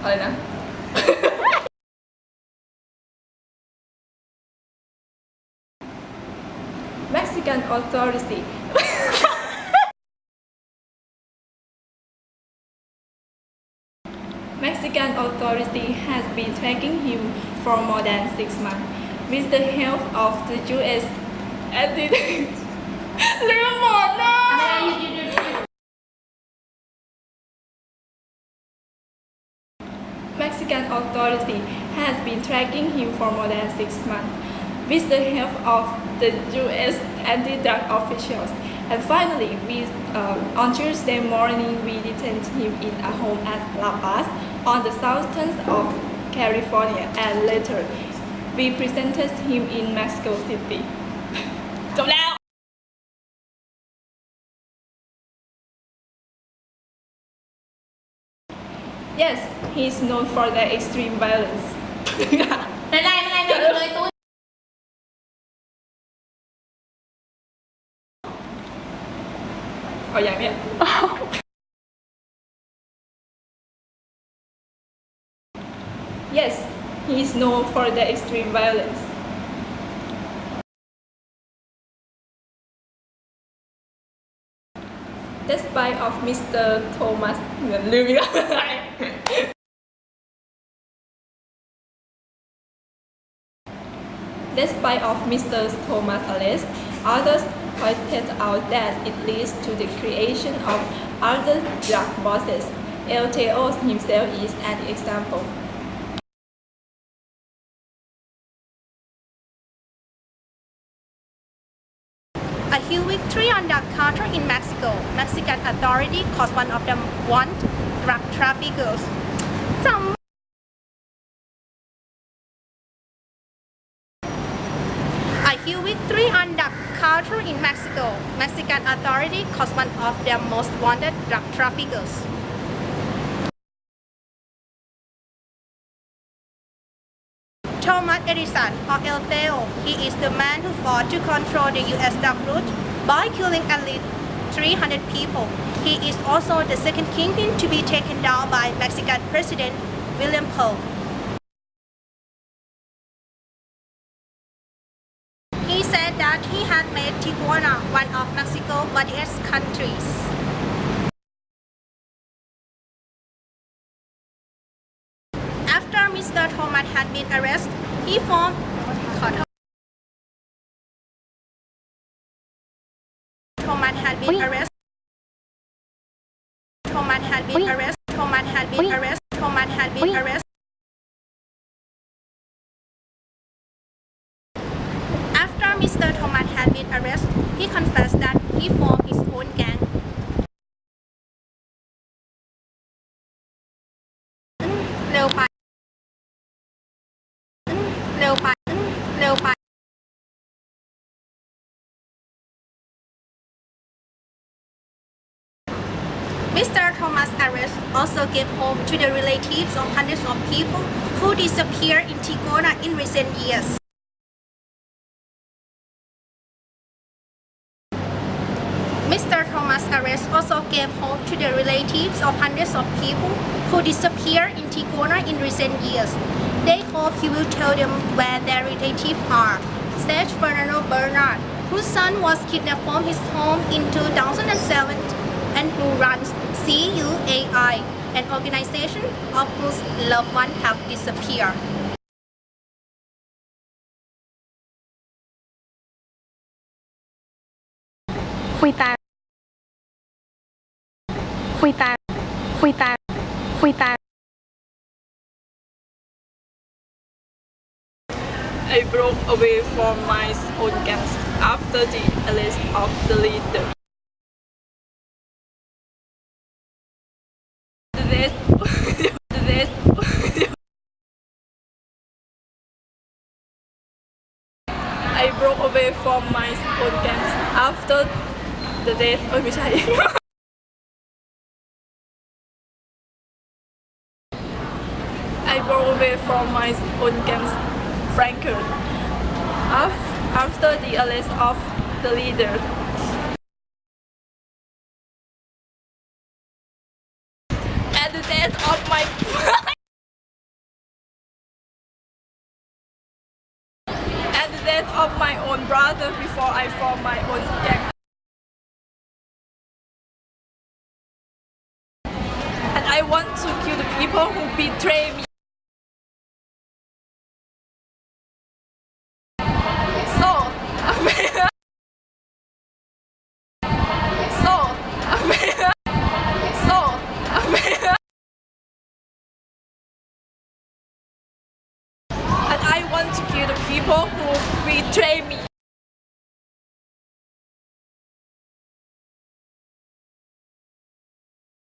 อะไรนะ Mexican authority Mexican authority has been tracking him for more than 6 months with the help of the U.S.ลืมหมดนะ Mexican authority has been tracking him for more than 6 months with the help of the U.S. anti-drug officials. And finally, on Tuesday morning, we detained him in a home at La Paz on the southern of California, and later we presented him in Mexico City. จบแล้ว Yes, he is known for their extreme violence. ไม่ได้เลยตุ้น เอาอย่างเนี้ย Yes, he is known for their extreme violence. Despite of Mr. Thomas ลืมอีกแล้ว Despite of Mr. Thomas' arrest, others pointed out that it leads to the creation of other drug bosses. LTO himself is an example. A huge victory on drug counter in Mexico. Mexican authority caught one of them want drug traffickers. A huge victory on drug counter in Mexico. Mexican authority caught one of their most wanted drug traffickers. Thomas Edison, or El Theo, he is the man who fought to control the U.S. drug route by killing at least 300 people. He is also the second kingpin to be taken down by Mexican President William Pearl. He said that he had made Tijuana one of Mexico's wealthiest countries. After Mr. Thomas had been arrested, he formed Thomas had been arrested. Thomas had been arrested. Thomas had been arrested. Thomas had been arrested. After Mr. Thomas had been arrested, he confessed that he formed his own gang. Mr. Thomas' arrest also gave hope to the relatives of hundreds of people who disappeared in Tijuana in recent years. Mr. Thomas' arrest also gave hope to the relatives of hundreds of people who disappeared in Tijuana in recent years. They hope he will tell them where their relatives are, said Fernando Bernard, whose son was kidnapped from his home in 2007 and who runs CUAI, an organization of whose loved ones have disappeared. คุยตา I broke away from my own gangs after the arrest of the leader. I broke away from my own gangs after the death ไม่ใช่ I broke away from my own gangs Frankel after the arrest of the leader. At the death of my of my own brother before I form my own gang. And I want to kill the people who betray me.